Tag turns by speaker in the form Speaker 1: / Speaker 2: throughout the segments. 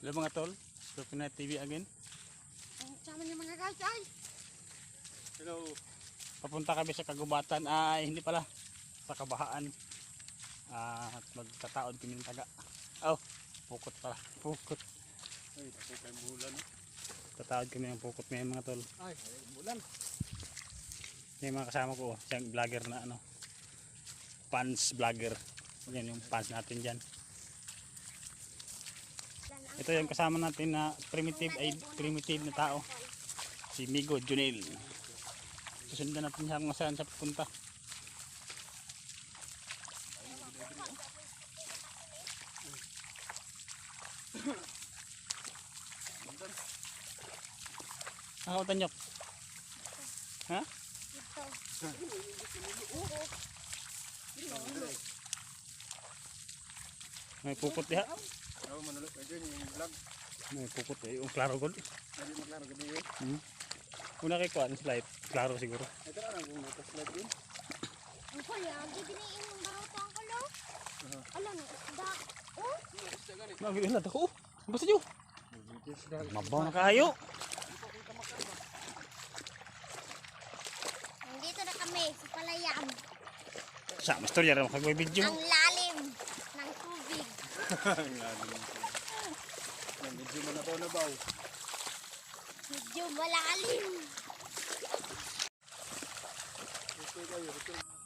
Speaker 1: Hello mga tol, Scorpionite TV again.
Speaker 2: Sama niyo mga guys ay.
Speaker 1: Hello. Papunta kami sa kagubatan, hindi pala, sa kabahaan. At magtataod kami ng taga. Oh, pukot pala, pukot.
Speaker 3: Ay, tapos tayo bulan.
Speaker 1: Tataod kami ng pukot ngayon mga tol.
Speaker 3: Ay, bulan.
Speaker 1: Yung mga kasama ko, siyang vlogger na ano, fans vlogger. Yan yung fans natin dyan. Ito yung kasama natin na primitive na tao. Si Migo Junel. Susundan natin siya kung saan siya pupunta. Ako tanyok. Ha? May pukot diha.
Speaker 3: Oo, manulot ka dyan yung vlog.
Speaker 1: May pukot eh. Yung klaro god.
Speaker 3: Hindi maklaro ka din.
Speaker 1: Una kay kuan slide. Klaro siguro.
Speaker 3: Ito na lang kung nakaslide din.
Speaker 2: Ang kuya, giginiin yung baruto ang kulo. Alam mo, isda. Oh,
Speaker 1: Nagilat ako. Basta nyo. Mabaw na kayo.
Speaker 2: nandito na kami sa Palayan.
Speaker 1: Sa mastorya rin makagaway video.
Speaker 2: Ang lalim ng tubig.
Speaker 3: Ang lalim. Medyo manabaw na baw.
Speaker 2: Medyo malalim.
Speaker 3: Ito kayo, ito.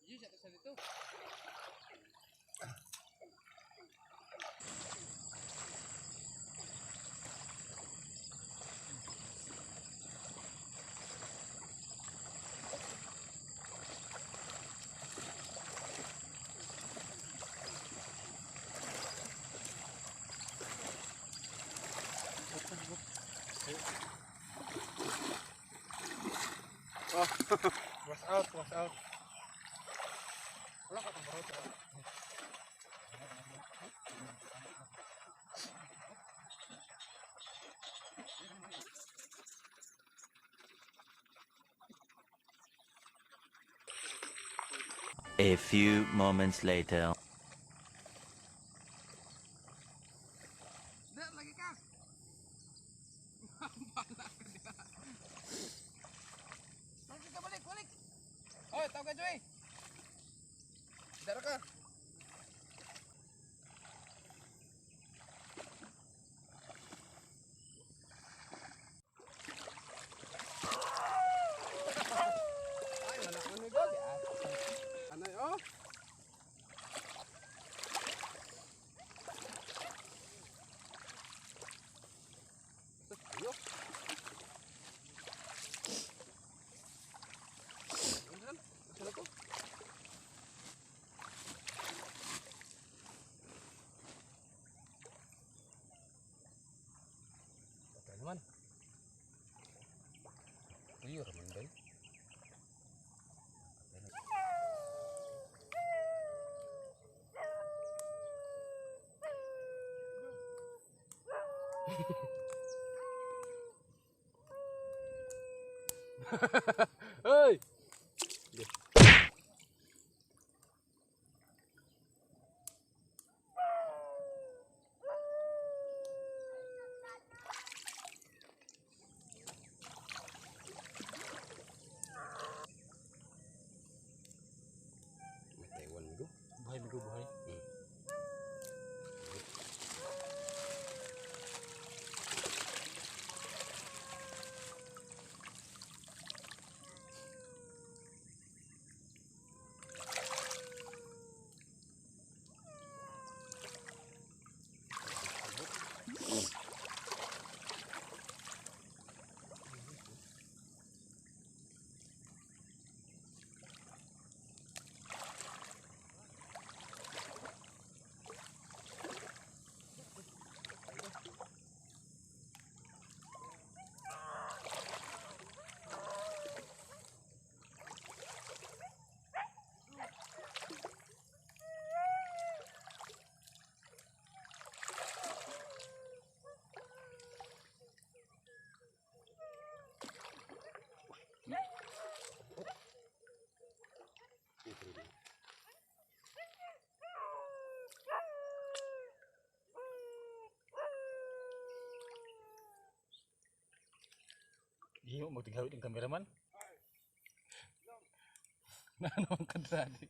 Speaker 3: Yun siya sa dito.
Speaker 1: Was out, was out. Wala ka pang baroto.
Speaker 4: A few moments later.
Speaker 3: Dad, lagi ka. Lagi ka balik, balik. Oh, tawag ka, Joy. Dara ka. Ay, wala ko nito. Ano yun? Ayo. Ano? Ano to? Patay naman. Iya, raman ba yun? Hey! May Taiwan mo.
Speaker 1: Buhay, bigo, buhay. Iya, mau tinggalin yung kameraman. Nah, naman ka tadi.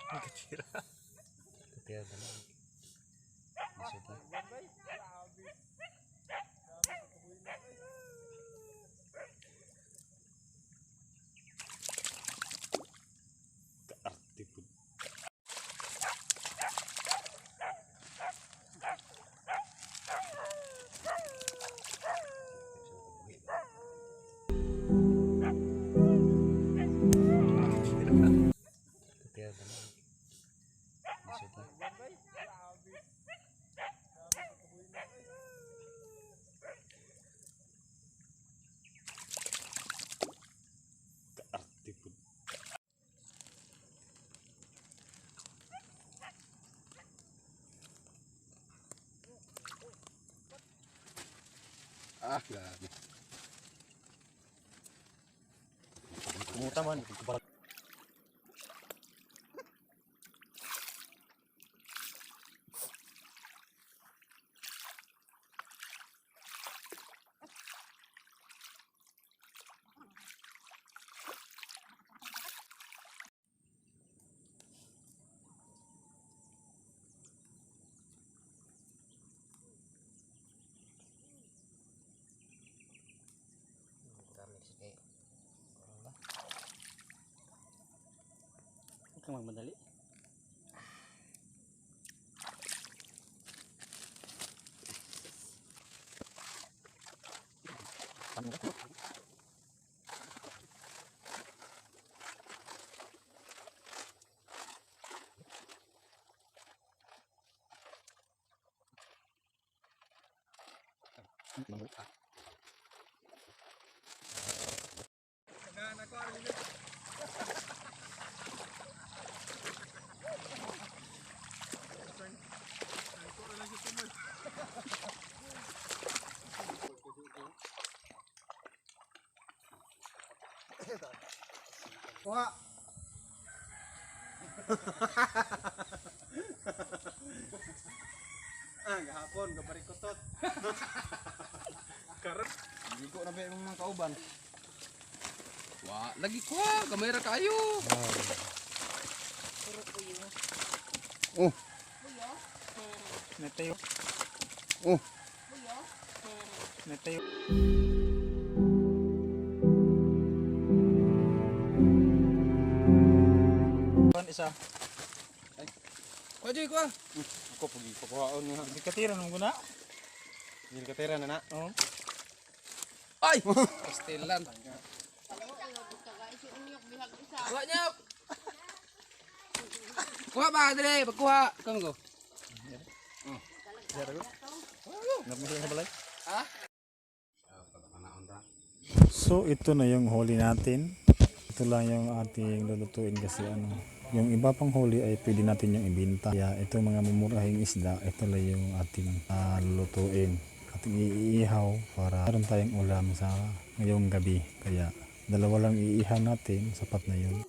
Speaker 1: Kecil.
Speaker 3: Kaya naman. Masod na.
Speaker 1: Kaartipud.
Speaker 3: Kaya naman. Masod na.
Speaker 1: Kaartipud.
Speaker 3: Ah, grabe.
Speaker 1: Kumuta man. kang magmadali.
Speaker 3: Kuha. Gahapon gabarikotot. Karon. Hindi ko na ba yung mga kauban. Wah, lagi ko kamera kayo. Oh.
Speaker 1: Netayo.
Speaker 3: Oh.
Speaker 1: Netayo. Isa.
Speaker 3: Kuha Joy, kuha. Ako pagi kukuhaon nga.
Speaker 1: Hindi katira nung guna.
Speaker 3: Hindi katira na na.
Speaker 1: Oo.
Speaker 3: Ay! Pastilan. Kuha niya. Kuha ba, Andre? Pagkuha. Kamu ko.
Speaker 1: Jara ko. Namili na balay.
Speaker 3: Ha?
Speaker 1: So ito na yung huli natin. Ito lang yung ating lulutuin kasi yung iba pang huli ay pwede natin yung ibenta. Kaya ito mga mumurahing isda, ito lang yung ating lulutuin. Ating iihaw para meron tayong ulam sa ngayong gabi. Kaya dalawa lang iihaw natin, sapat na yun.